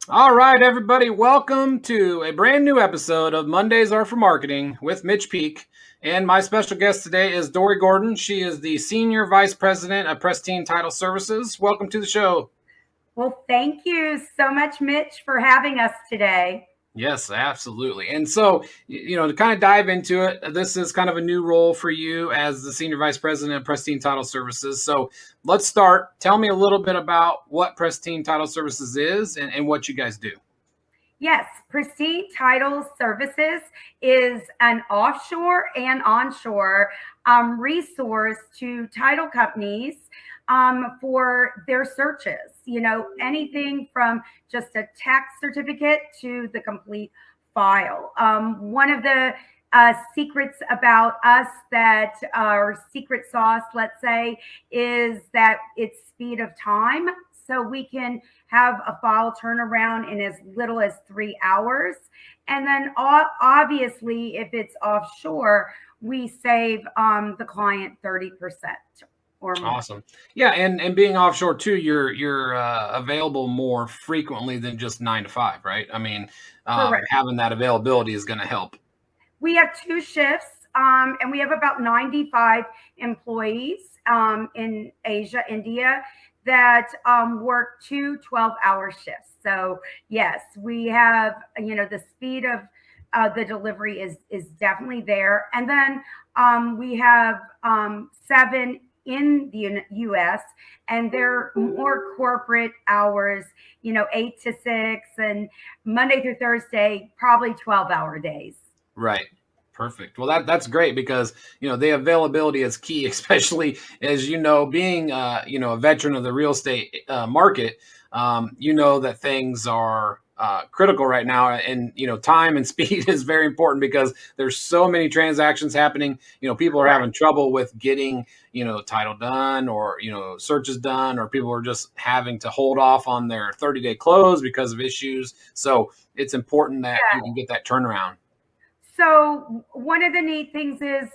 All right, everybody, welcome to a brand new episode of Mondays Are for Marketing with Mitch Peak. And my special guest today is Dory Gordon. She is the Senior Vice President of Pristine Title Services. Welcome to the show. Well, thank you so much, Mitch, for having us today. Yes, absolutely. And so, to kind of dive into it, this is kind of a new role for you as the Senior Vice President of Pristine Title Services. So let's start. Tell me a little bit about what Pristine Title Services is and what you guys do. Yes, Prestige Title Services is an offshore and onshore resource to title companies for their searches. Anything from just a tax certificate to the complete file. One of the secrets about us that our secret sauce, let's say, is that it's speed of time. So we can have a file turnaround in as little as 3 hours. And then obviously, if it's offshore, we save the client 30% or more. Awesome. Yeah, and being offshore too, you're available more frequently than just 9 to 5, right? I mean, Correct. having that availability is going to help. We have two shifts, and we have about 95 employees in Asia, India, that work two 12-hour shifts. So yes, we have, the speed of the delivery is definitely there. And then we have seven in the US, and they're more corporate hours, 8 to 6, and Monday through Thursday, probably 12-hour days. Right. Perfect. Well, that's great because the availability is key, especially as being a veteran of the real estate market. That things are critical right now, and time and speed is very important because there's so many transactions happening. People are Correct. having trouble with getting title done, or searches done, or people are just having to hold off on their 30-day close because of issues. So it's important that you can get that turnaround. So one of the neat things is,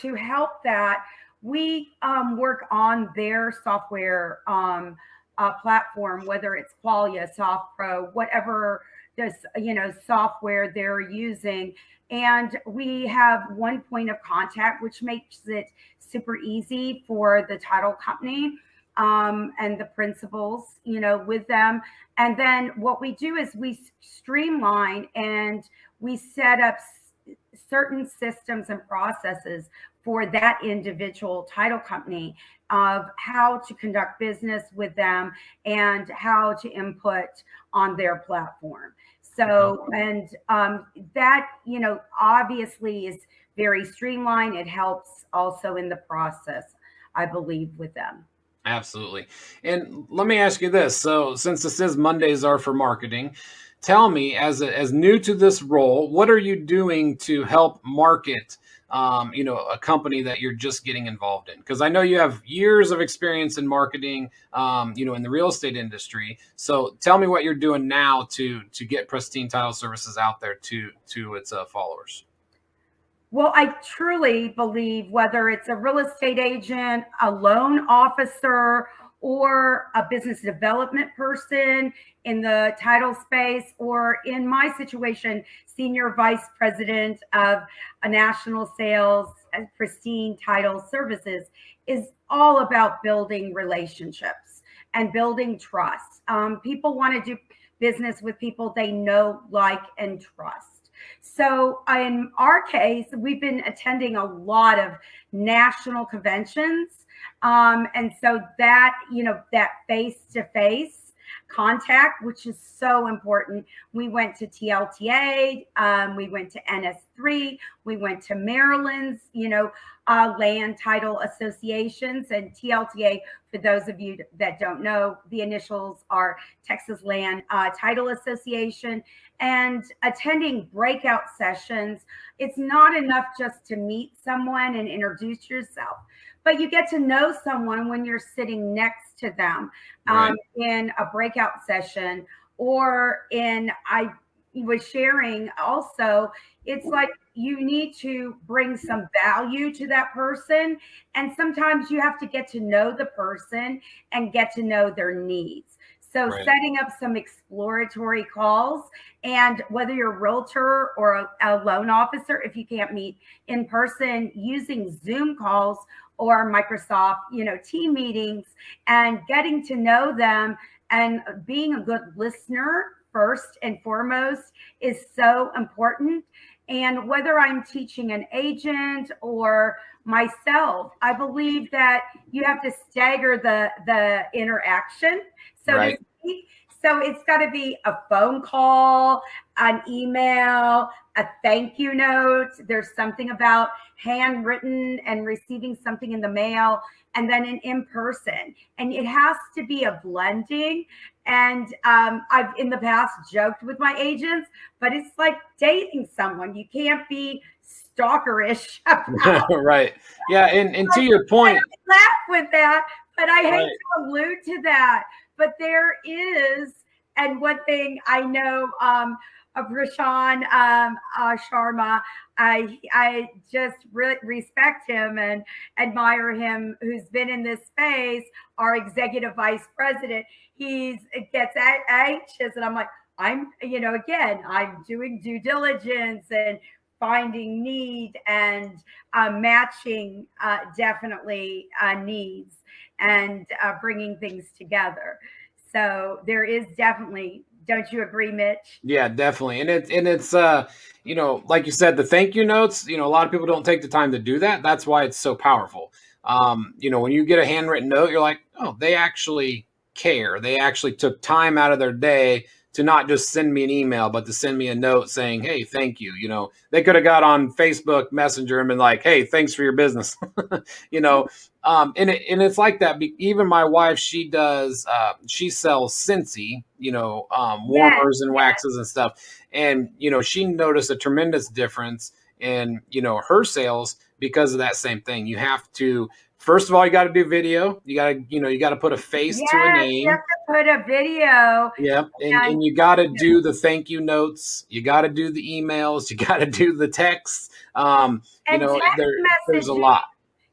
to help that, we work on their software platform, whether it's Qualia, SoftPro, whatever this software they're using, and we have one point of contact, which makes it super easy for the title company and the principals, with them. And then what we do is we streamline and we set up certain systems and processes for that individual title company of how to conduct business with them and how to input on their platform. So, and that, obviously is very streamlined. It helps also in the process, I believe, with them. Absolutely. And let me ask you this. So, since this is Mondays Are for Marketing, tell me, as new to this role, what are you doing to help market, a company that you're just getting involved in? Because I know you have years of experience in marketing, in the real estate industry. So, tell me what you're doing now to get Pristine Title Services out there to its followers. Well, I truly believe whether it's a real estate agent, a loan officer, or a business development person in the title space, or in my situation, senior vice president of a national sales and pristine title services, is all about building relationships and building trust. People want to do business with people they know, like, and trust. So in our case, we've been attending a lot of national conventions. And so that, that face to face contact, which is so important. We went to TLTA, we went to NS3, we went to Maryland's, land title associations, and TLTA, for those of you that don't know, the initials are Texas Land Title Association. And attending breakout sessions, it's not enough just to meet someone and introduce yourself, but you get to know someone when you're sitting next to them Right. in a breakout session, or in, I was sharing also, it's like you need to bring some value to that person. And sometimes you have to get to know the person and get to know their needs. So Right. setting up some exploratory calls, and whether you're a realtor or a loan officer, if you can't meet in person, using Zoom calls or Microsoft, team meetings, and getting to know them and being a good listener first and foremost is so important. And whether I'm teaching an agent or myself, I believe that you have to stagger the interaction, so to Right. speak. So it's got to be a phone call, an email, a thank you note. There's something about handwritten and receiving something in the mail, and then an in person. And it has to be a blending. And I've in the past joked with my agents, but it's like dating someone. You can't be stalkerish about Right. Yeah. And to your and point, I laugh with that, but I hate right. to allude to that. But there is, and one thing I know of Rashawn Sharma, I just respect him and admire him, who's been in this space, our executive vice president. He's gets anxious, and I'm like, again, I'm doing due diligence and finding need and matching definitely needs and bringing things together. So there is definitely, don't you agree, Mitch? Yeah, definitely. And it's like you said, the thank you notes, a lot of people don't take the time to do that. That's why it's so powerful. When you get a handwritten note, you're like, oh, they actually care. They actually took time out of their day to not just send me an email, but to send me a note saying, hey, thank you. They could have got on Facebook Messenger and been like, hey, thanks for your business. you know, and it's like that. Even my wife, she sells Scentsy, Yes, warmers and yes, waxes and stuff. And, she noticed a tremendous difference in, her sales because of that same thing. You have to, first of all, you got to do video. You got to put a face to a yes. You have name. to put a video Yep. And, and and you got to do the thank you notes. You got to do the emails. You got to do the texts. text There's a messaging. lot.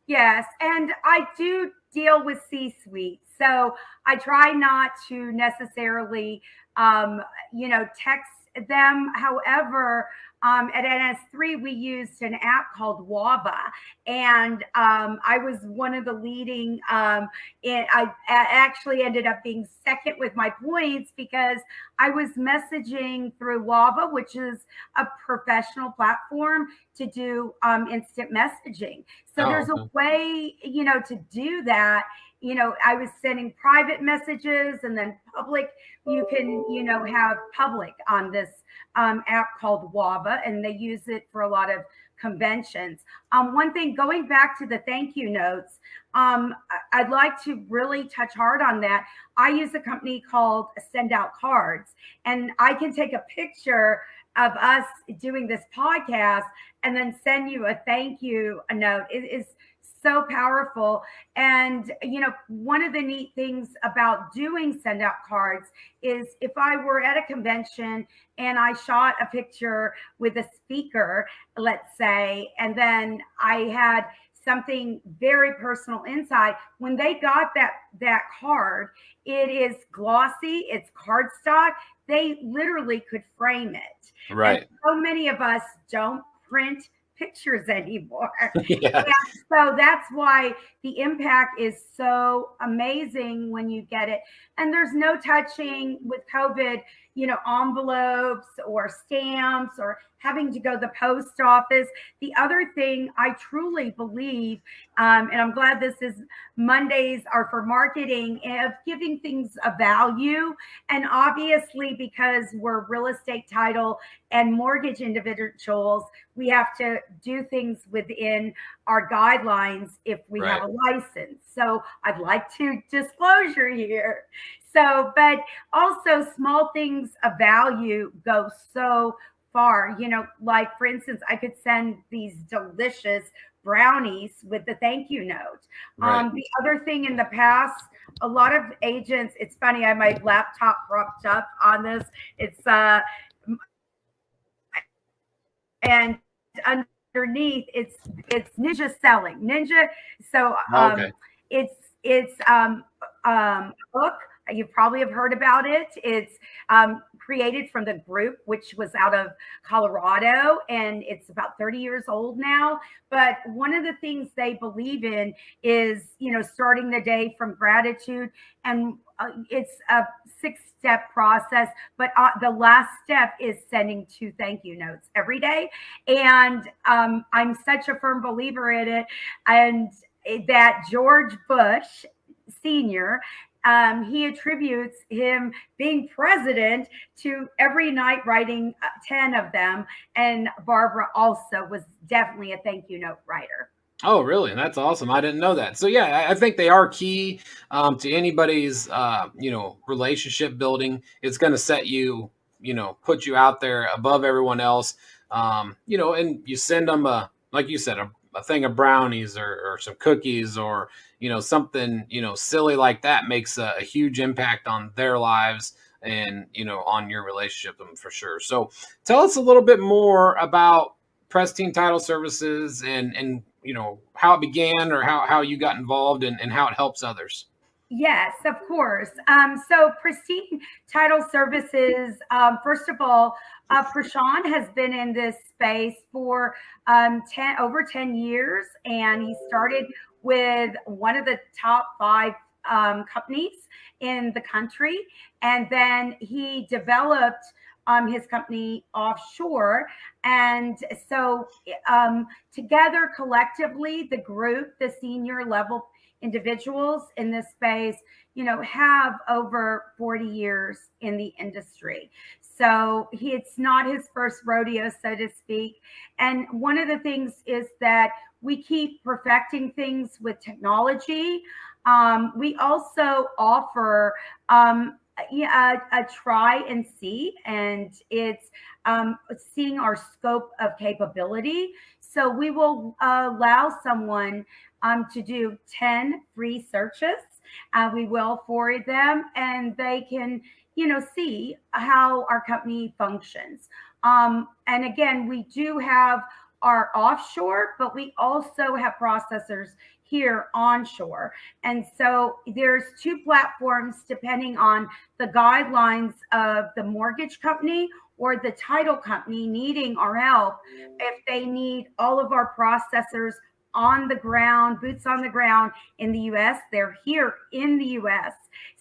Yes, and I do deal with C-suite, so I try not to necessarily, text them. However, at NS3 we used an app called Wava, and I was one of the leading. Actually ended up being second with my points because I was messaging through Wava, which is a professional platform to do instant messaging. So Oh, there's a okay. way, to do that. I was sending private messages and then public. You can, have public on this app called Wava, and they use it for a lot of conventions. One thing, going back to the thank you notes, I'd like to really touch hard on that. I use a company called Send Out Cards, and I can take a picture of us doing this podcast and then send you a thank you note. It is so powerful. And, one of the neat things about doing send out cards is if I were at a convention and I shot a picture with a speaker, let's say, and then I had something very personal inside, when they got that card, it is glossy, it's cardstock, they literally could frame it. And Right. so many of us don't print pictures anymore. Yeah. And so that's why the impact is so amazing when you get it. And there's no touching with COVID, envelopes or stamps or having to go to the post office. The other thing I truly believe, and I'm glad this is Mondays are for marketing, of giving things a value. And obviously, because we're real estate title and mortgage individuals, we have to do things within our guidelines if we have Right. a license. So I'd like to disclosure here. So, but also small things of value go so far. Like for instance, I could send these delicious brownies with the thank you note. Right. The other thing in the past, a lot of agents, it's funny, I have my laptop propped up on this. It's and underneath it's ninja selling ninja. So Okay. it's book You probably have heard about it. It's created from the group, which was out of Colorado, and it's about 30 years old now. But one of the things they believe in is, starting the day from gratitude. And it's a 6-step process, but the last step is sending 2 thank you notes every day. And I'm such a firm believer in it. And that George Bush Sr., he attributes him being president to every night writing 10 of them. And Barbara also was definitely a thank you note writer. Oh, really? That's awesome. I didn't know that. So yeah, I think they are key to anybody's relationship building. It's going to set you, put you out there above everyone else. And you send them like you said, a thing of brownies or some cookies or something silly like that makes a huge impact on their lives and on your relationship with them for sure. So tell us a little bit more about Pristine Title Services and how it began or how you got involved and how it helps others. Yes, of course. So Pristine Title Services, first of all, Prashant has been in this space for over 10 years, and he started with one of the top 5 companies in the country. And then he developed his company offshore. And so together, collectively, the group, the senior level individuals in this space, have over 40 years in the industry. So it's not his first rodeo, so to speak. And one of the things is that we keep perfecting things with technology. We also offer a try and see, and it's seeing our scope of capability. So we will allow someone to do 10 free searches. We will forward them, and they can, see how our company functions. And again, we do have our offshore, but we also have processors here onshore. And so there's 2 platforms depending on the guidelines of the mortgage company or the title company needing our help. If they need all of our processors on the ground, boots on the ground in the US, they're here in the US.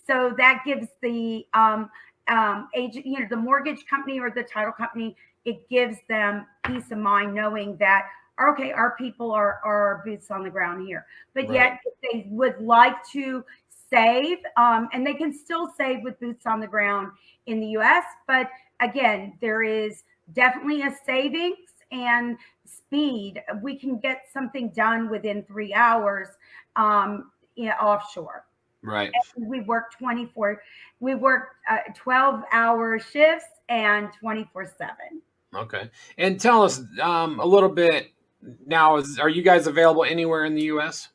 So that gives the agent, the mortgage company or the title company, it gives them peace of mind knowing that, okay, our people are boots on the ground here. But Right. yet, if they would like to save, and they can still save with boots on the ground in the US, but again, there is definitely a savings and speed. We can get something done within 3 hours offshore. Right. And we work 12-hour shifts and 24/7. Okay. And tell us a little bit now. Are you guys available anywhere in the U.S.?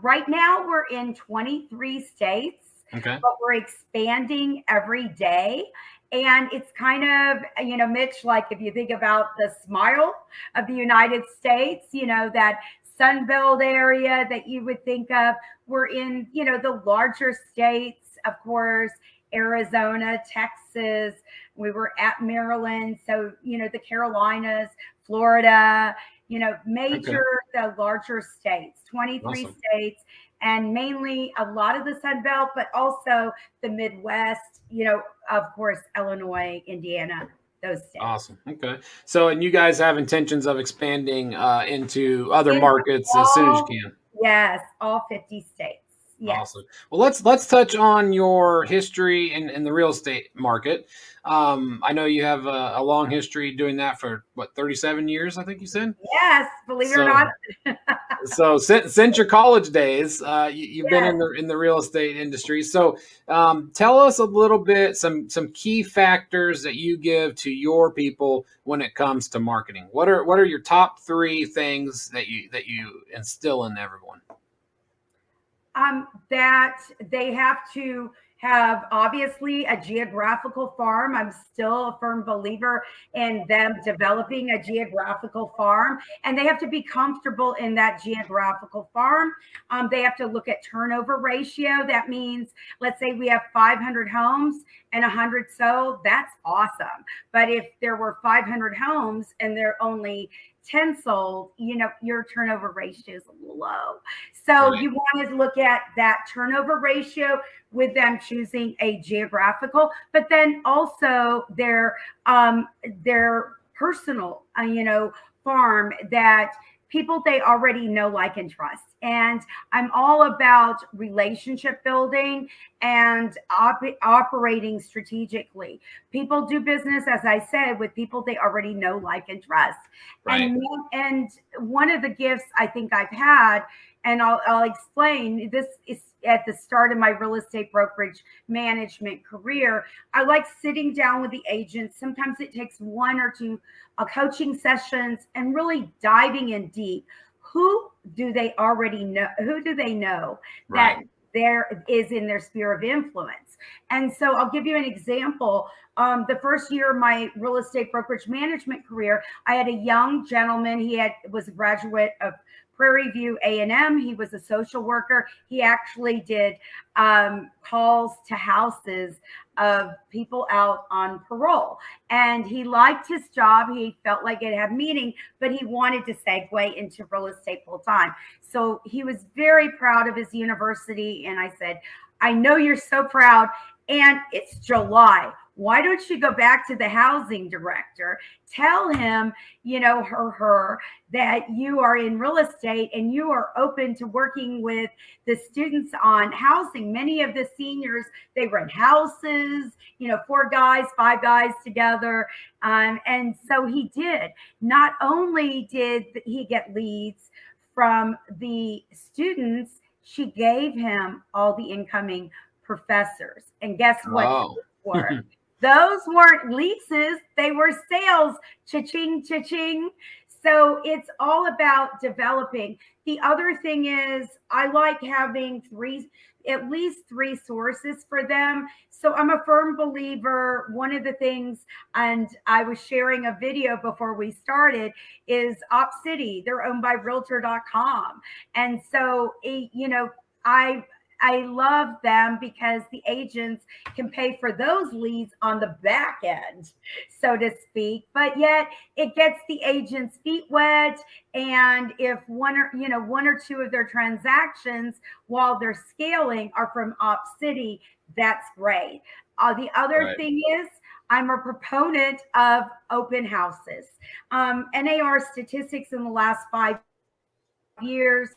Right now we're in 23 states, Okay. but we're expanding every day. And it's kind of, Mitch, like if you think about the smile of the United States, that Sun Belt area that you would think of, we're in, the larger states, of course, Arizona, Texas, we were at Maryland. So, the Carolinas, Florida, Okay. major, the larger states, 23 Awesome. states, and mainly a lot of the Sun Belt, but also the Midwest, of course, Illinois, Indiana, those states. Awesome. Okay. So, and you guys have intentions of expanding into other In markets as soon as all, you can. yes, all 50 states. Yes. Awesome. Well, let's touch on your history in the real estate market. I know you have a long history doing that for what 37 years, I think you said. Yes, believe it or So not. since your college days, you've been Yes. in the real estate industry. So tell us a little bit some key factors that you give to your people when it comes to marketing. What are your top 3 things that you instill in everyone? That they have to have obviously a geographical farm. I'm still a firm believer in them developing a geographical farm, and they have to be comfortable in that geographical farm. They have to look at turnover ratio. That means, let's say we have 500 homes and 100 sold. That's awesome. But if there were 500 homes and there are only 10 sold, your turnover ratio is a little low. So Right. you want to look at that turnover ratio with them choosing a geographical, but then also their personal, farm that people they already know, like, and trust. And I'm all about relationship building and operating strategically. People do business, as I said, with people they already know, like, and trust. Right. And one of the gifts I think I've had, and I'll explain, this is at the start of my real estate brokerage management career. I like sitting down with the agents. Sometimes it takes one or two coaching sessions and really diving in deep. Who do they already know? Who do they know that Right. there is in their sphere of influence? And so I'll give you an example. The first year of my real estate brokerage management career, I had a young gentleman. Was a graduate of Prairie View A&M. He was a social worker. He actually did calls to houses of people out on parole. And he liked his job. He felt like it had meaning, but he wanted to segue into real estate full time. So he was very proud of his university. And I said, I know you're so proud. And it's July. Why don't you go back to the housing director? Tell him, her, that you are in real estate and you are open to working with the students on housing. Many of the seniors, they rent houses, 4 guys, 5 guys together. And so he did. Not only did he get leads from the students, she gave him all the incoming professors. And guess what Oh. those were? Those weren't leases, they were sales. Cha-ching, cha-ching. So it's all about developing. The other thing is, I like having at least three sources for them. So I'm a firm believer. One of the things, and I was sharing a video before we started, is Op City. They're owned by Realtor.com. And so, I love them because the agents can pay for those leads on the back end, so to speak. But yet it gets the agent's feet wet. And if one or two of their transactions while they're scaling are from Op City, that's great. The other Right. thing is, I'm a proponent of open houses. NAR statistics in the last 5 years,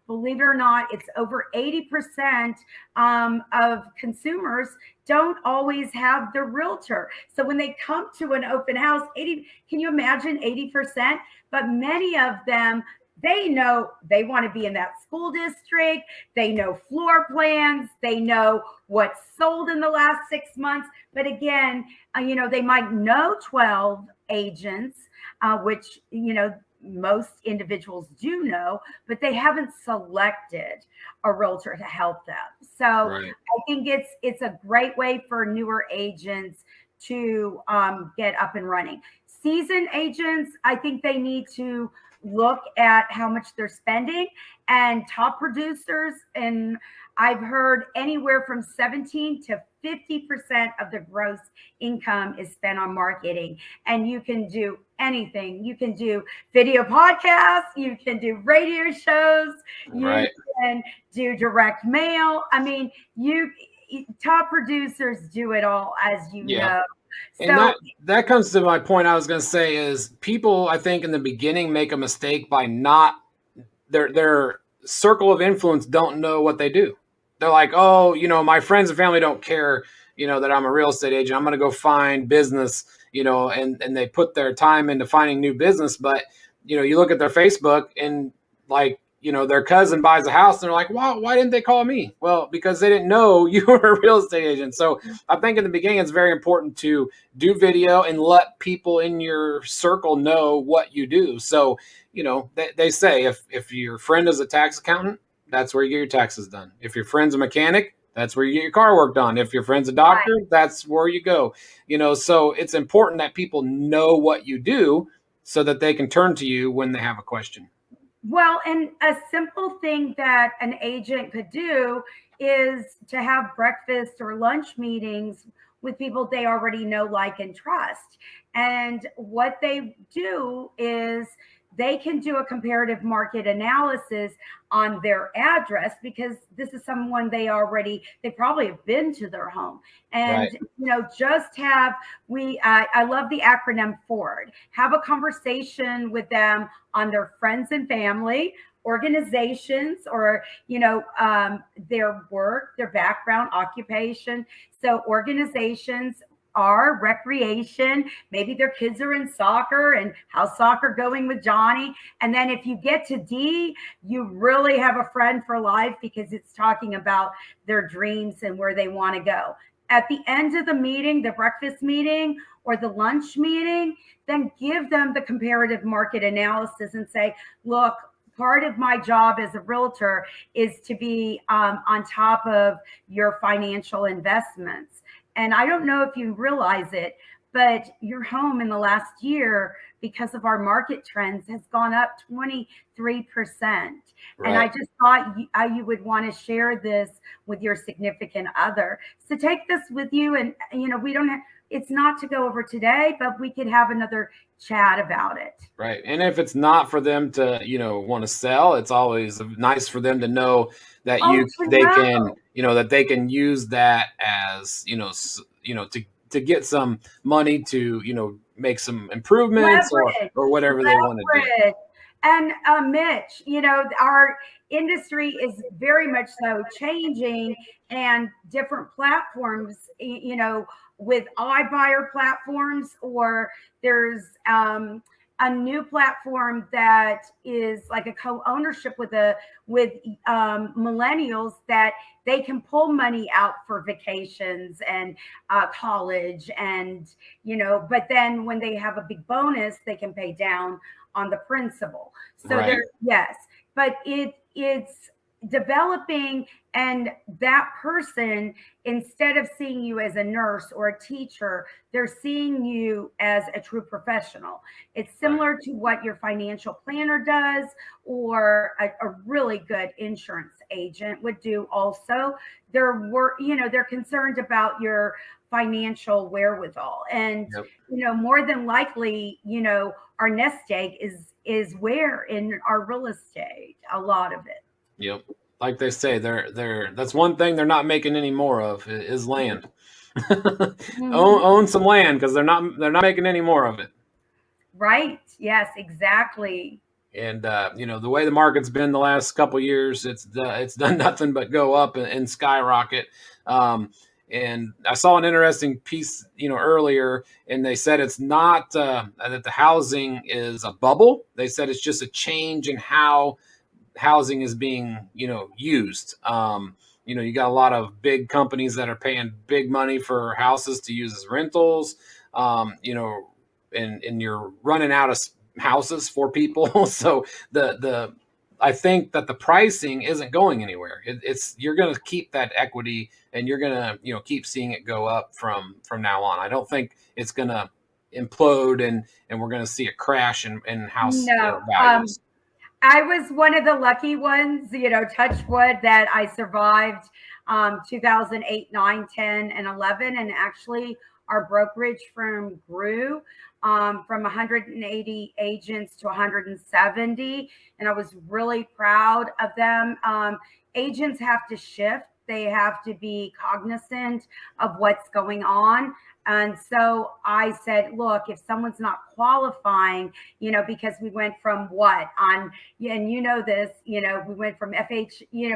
believe it or not, it's over 80% of consumers don't always have the realtor. So when they come to an open house, can you imagine 80%? But many of them, they know they want to be in that school district. They know floor plans. They know what's sold in the last 6 months. But again, they might know 12 agents, which, most individuals do know, but they haven't selected a realtor to help them. So Right. I think it's a great way for newer agents to get up and running. Seasoned agents, I think they need to look at how much they're spending, and top producers. And I've heard anywhere from 17 to 50% of the gross income is spent on marketing. And you can do anything. You can do video podcasts, you can do radio shows, you Right. can do direct mail. I mean, top producers do it all, as you Yeah. know. And So that comes to my point I was going to say is people, I think, in the beginning make a mistake by not their circle of influence don't know what they do. They're like, oh, my friends and family don't care, that I'm a real estate agent. I'm going to go find business, and they put their time into finding new business. But, you look at their Facebook and like, their cousin buys a house and they're like, wow, why didn't they call me? Well, because they didn't know you were a real estate agent. So I think in the beginning, it's very important to do video and let people in your circle know what you do. So, they say if your friend is a tax accountant, that's where you get your taxes done. If your friend's a mechanic, That's where you get your car work done. If your friend's a doctor, that's where you go. So it's important that people know what you do so that they can turn to you when they have a question. Well, and a simple thing that an agent could do is to have breakfast or lunch meetings with people they already know, like, and trust. And what they do is they can do a comparative market analysis on their address, because this is someone they probably have been to their home. Right. And just have we I love the acronym FORD. Have a conversation with them on their friends and family, organizations, or their work, their background, occupation. So organizations are recreation. Maybe their kids are in soccer, and how's soccer going with Johnny? And then if you get to D, you really have a friend for life, because it's talking about their dreams and where they want to go. At the end of the meeting, the breakfast meeting or the lunch meeting, then give them the comparative market analysis and say, look, part of my job as a realtor is to be on top of your financial investments. And I don't know if you realize it, but your home in the last year, because of our market trends, has gone up 23%. And I Right. just thought you would want to share this with your significant other. So take this with you. And, we don't have, it's not to go over today, but we could have another chat about it. Right. And if it's not for them to, want to sell, it's always nice for them to know that Oh, to they can, know. that they can use that as, to get some money to, make some improvements or Leverage, whatever they want to do. leverage. And Mitch, our industry is very much so changing, and different platforms, with iBuyer platforms, or there's a new platform that is like a co-ownership with millennials, that they can pull money out for vacations and college, and but then when they have a big bonus, they can pay down on the principal. So Right. there, yes, but it's developing. And that person, instead of seeing you as a nurse or a teacher, they're seeing you as a true professional. It's Right. similar to what your financial planner does, or a really good insurance agent would do also. They're concerned about your financial wherewithal. And Yep. more than likely, our nest egg is where in our real estate, a lot of it. Yep. Like they say, that's one thing they're not making any more of is land. own, Mhm. own some land because they're not making any more of it. Right. Yes, exactly. And the way the market's been the last couple of years, it's done nothing but go up and skyrocket. Um, and I saw an interesting piece, earlier, and they said it's not that the housing is a bubble. They said it's just a change in how housing is being, used. You got a lot of big companies that are paying big money for houses to use as rentals. And you're running out of houses for people. So the I think that the pricing isn't going anywhere. It's you're going to keep that equity, and you're going to keep seeing it go up from now on. I don't think it's going to implode, and we're going to see a crash in house No, values. I was one of the lucky ones, touch wood, that I survived 2008, 9, 10, and 11. And actually, our brokerage firm grew from 180 agents to 170. And I was really proud of them. Agents have to shift, they have to be cognizant of what's going on. And so I said, look, if someone's not qualifying, because we went from what on, and this, we went from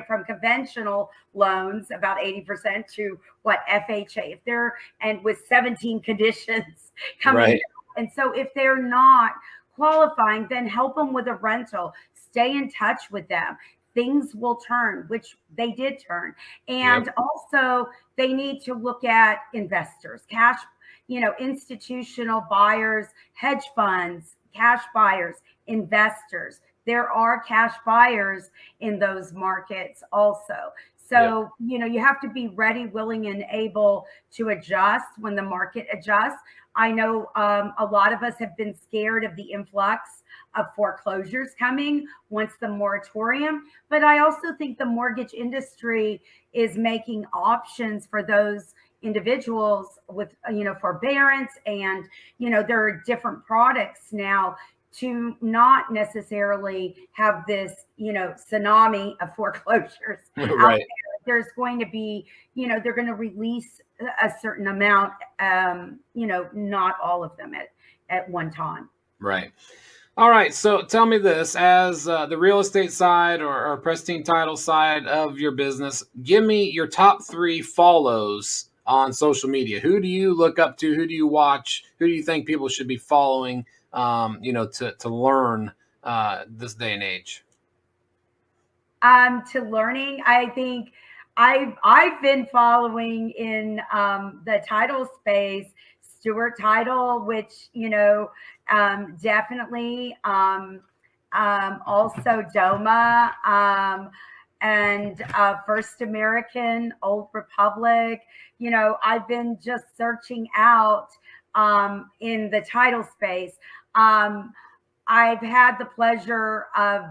from conventional loans about 80% to what, FHA, if they're, and with 17 conditions coming Right. down. And so if they're not qualifying, then help them with a rental, stay in touch with them. Things will turn, which they did turn. Yep. And also, they need to look at investors, cash, institutional buyers, hedge funds, cash buyers, investors. There are cash buyers in those markets also. Yeah. So, you have to be ready, willing, and able to adjust when the market adjusts. I know a lot of us have been scared of the influx of foreclosures coming once the moratorium, but I also think the mortgage industry is making options for those individuals with, forbearance, and, there are different products now to not necessarily have this, tsunami of foreclosures out Right. there. There's going to be, they're going to release a certain amount, not all of them at one time. Right. All right. So tell me this, as the real estate side or pristine title side of your business, give me your top three follows on social media. Who do you look up to? Who do you watch? Who do you think people should be following, to learn this day and age? To learning, I think I've been following in the title space, Stewart Title, which, definitely, also Doma, and First American, Old Republic. I've been just searching out in the title space. um, I've had the pleasure of,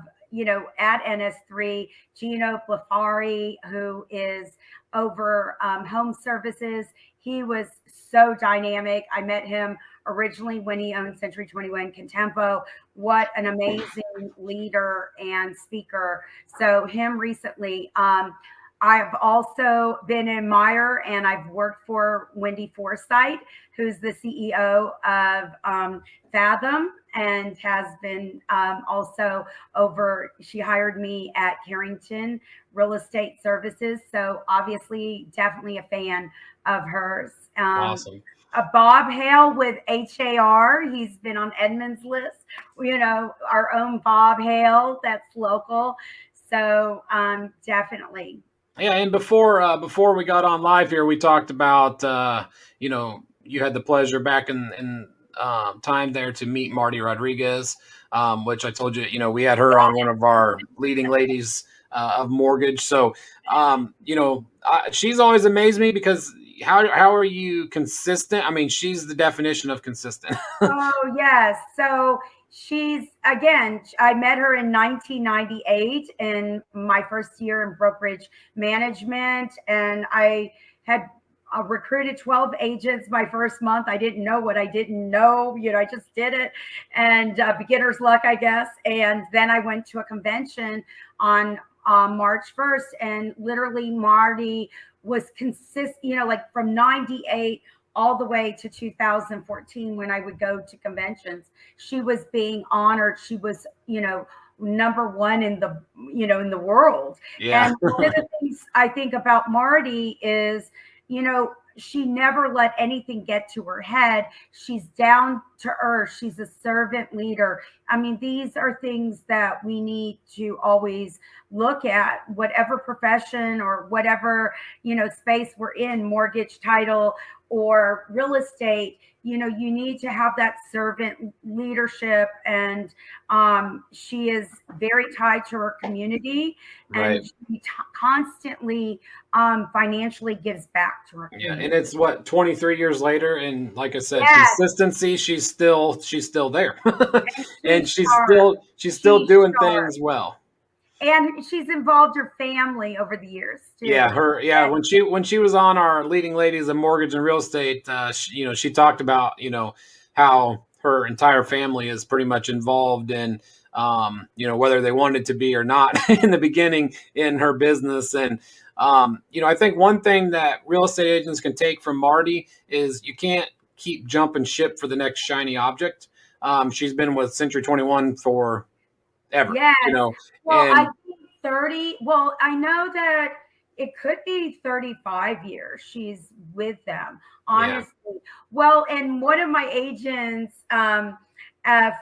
at NS3, Gino Blafari, who is over home services. He was so dynamic. I met him originally when he owned Century 21 Contempo. What an amazing leader and speaker. So, him recently. I've also been in Meyer, and I've worked for Wendy Forsythe, who's the CEO of Fathom, and has been also over, she hired me at Carrington Real Estate Services. So obviously, definitely a fan of hers. Awesome. Bob Hale with HAR. He's been on Edmund's list. Our own Bob Hale, that's local. So definitely. Yeah, and before we got on live here, we talked about you had the pleasure back in time there to meet Marty Rodriguez, which I told you, we had her on one of our leading ladies of mortgage. So she's always amazed me because how are you consistent? I mean, she's the definition of consistent. Oh, yes. So she's, again, I met her in 1998 in my first year in brokerage management. And I had recruited 12 agents my first month. I didn't know what I didn't know. I just did it, and beginner's luck, I guess. And then I went to a convention on March 1st, and literally Marty was consistent, like from 98 all the way to 2014 when I would go to conventions. She was being honored. She was, number one in the world. Yeah. And one of the things I think about Marty is, she never let anything get to her head. She's down to earth. She's a servant leader. I mean, these are things that we need to always look at, whatever profession or whatever, space we're in, mortgage, title, or real estate. You need to have that servant leadership. And she is very tied to her community, and Right. she constantly financially gives back to her Yeah, community. and it's what, 23 years later, and like I said, Yes, consistency. She's still there, and and she's sharp. she's still She's doing sharp. things well. And she's involved her family over the years Yeah, too. yeah, when she was on our leading ladies of mortgage and real estate, she talked about how her entire family is pretty much involved in whether they wanted to be or not in the beginning in her business. And I think one thing that real estate agents can take from Marty is you can't keep jumping ship for the next shiny object. She's been with Century 21 for ever, Yes. Well, I and think 30. Well, I know that it could be 35 years she's with them, yeah, honestly. Well, and one of my agents,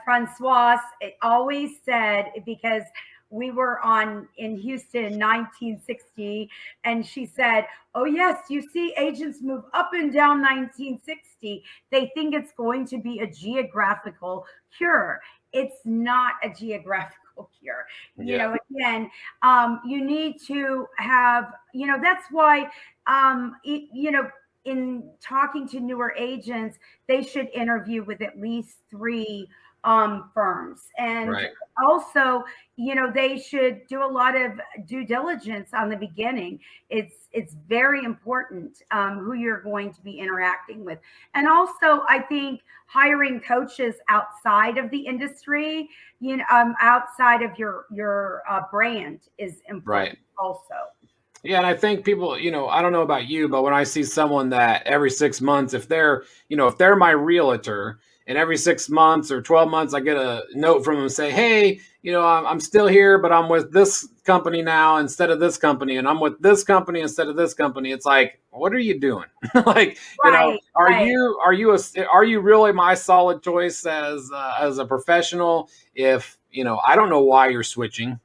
Francoise, always said, because we were on in Houston in 1960, and she said, "Oh yes, you see agents move up and down 1960. They think it's going to be a geographical cure. It's not a geographical struggle here. Yeah. Again, you need to have, that's why, in talking to newer agents, they should interview with at least three firms. And Right. also, they should do a lot of due diligence on the beginning. It's very important who you're going to be interacting with. And also, I think hiring coaches outside of the industry, outside of your brand is Right. important also. Yeah, and I think people, I don't know about you, but when I see someone that every 6 months, if they're my realtor, and every 6 months or 12 months, I get a note from them say, hey, I'm still here, but I'm with this company now instead of this company, and I'm with this company instead of this company. It's like, what are you doing? Like, Right, are right. you really my solid choice as a professional? If I don't know why you're switching.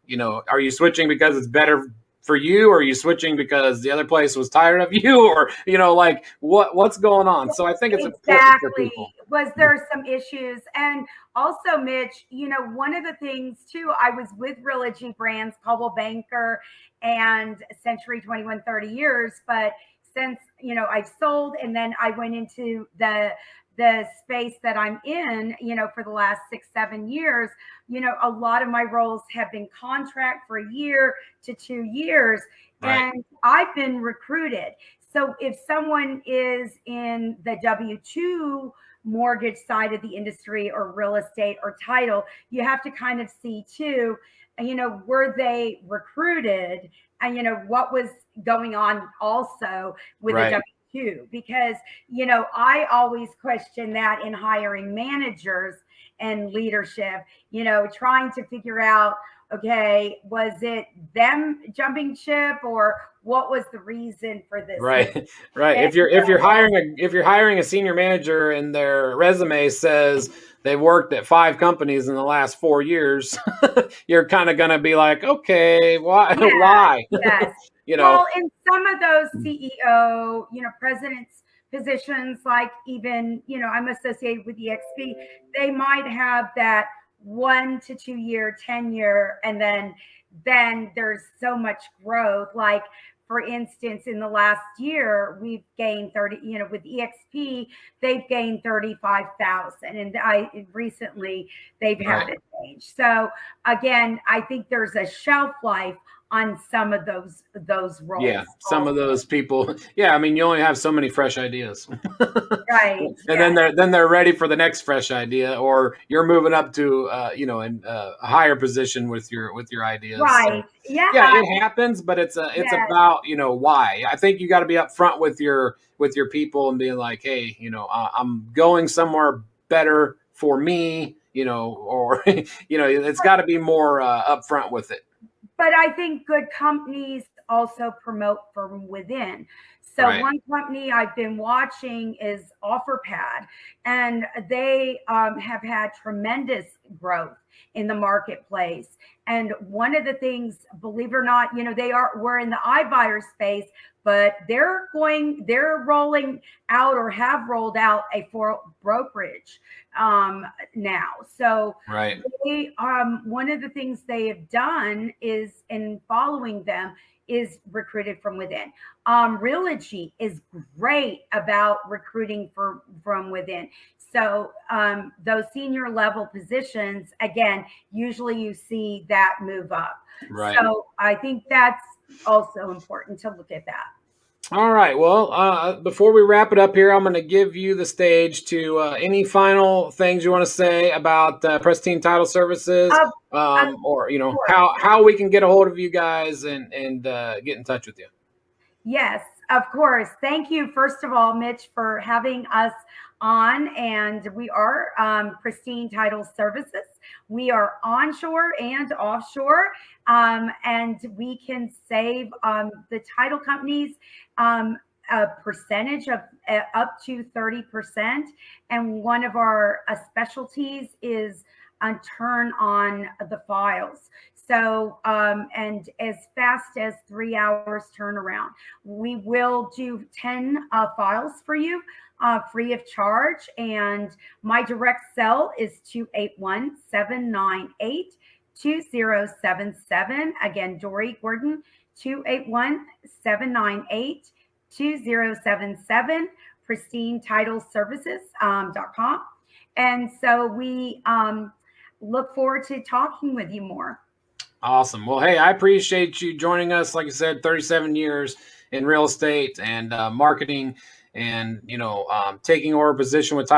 Are you switching because it's better for you, or are you switching because the other place was tired of you, or like what's going on? So I think it's important for Exactly. people. Was there some issues? And also, Mitch, one of the things too, I was with Realogy Brands, Coldwell Banker, and Century 21, 30 years. But since, I've sold, and then I went into the space that I'm in, for the last 6, 7 years, a lot of my roles have been contract for a year to 2 years, Right. and I've been recruited. So if someone is in the W-2 mortgage side of the industry, or real estate or title, you have to kind of see too, were they recruited, and, what was going on also with the Right. W-2, because, I always question that in hiring managers and leadership, trying to figure out, okay, was it them jumping ship, or what was the reason for this move? Right. Right. And, If you're hiring a senior manager and their resume says they worked at 5 companies in the last 4 years, you're kind of gonna be like, okay, why? yeah, Why? yes. you know Well, in some of those CEO, presidents positions, like, even, I'm associated with EXP, they might have that 1 to 2 year tenure, and then there's so much growth. Like, for instance, in the last year, we've gained 30, with EXP, they've gained 35,000. And I recently, they've Right. had a change. So again, I think there's a shelf life on some of those roles Yeah, some also. of those people. Yeah, I mean, you only have so many fresh ideas, Right. and then Yes. they're ready for the next fresh idea, or you're moving up to in a higher position with your ideas. So Right. Yeah. yeah, it happens, but it's Yes. about why. I think you got to be upfront with your people and being like, hey, I'm going somewhere better for me, or it's got to be more upfront with it. But I think good companies also promote from within. So Right. one company I've been watching is OfferPad, and they have had tremendous growth in the marketplace. And one of the things, believe it or not, we're in the iBuyer space, but they're rolling out, or have rolled out, a for brokerage now. So Right. one of the things they have done is, in following them, is recruited from within. Realogy is great about recruiting from within. So those senior level positions, again, usually you see that move up. Right. So I think that's also important to look at that. All right. Well, before we wrap it up here, I'm going to give you the stage to any final things you want to say about Pristine Title Services, Of, of or course. how we can get a hold of you guys and get in touch with you. Yes, of course. Thank you, first of all, Mitch, for having us on. And we are Pristine Title Services. We are onshore and offshore, and we can save the title companies a percentage of up to 30%. And one of our specialties is turn on the files. So, and as fast as 3 hours turnaround. We will do 10 files for you free of charge. And my direct cell is 281 798 2077. Again, Dory Gordon, 281-798-2077, pristinetitleservices.com. And so we look forward to talking with you more. Awesome. Well, hey, I appreciate you joining us. Like I said, 37 years in real estate and marketing, and taking over a position with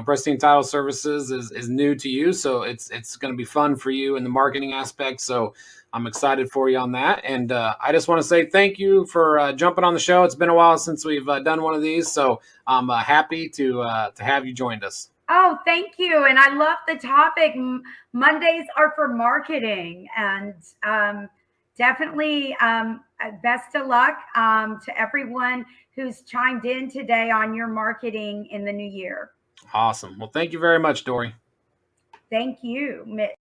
Pristine Title Services is new to you, so it's going to be fun for you in the marketing aspect. So I'm excited for you on that, and I just want to say thank you for jumping on the show. It's been a while since we've done one of these, so I'm happy to have you joined us. Oh, thank you. And I love the topic. Mondays are for marketing. And definitely best of luck to everyone who's chimed in today on your marketing in the new year. Awesome. Well, thank you very much, Dory. Thank you, Mitch.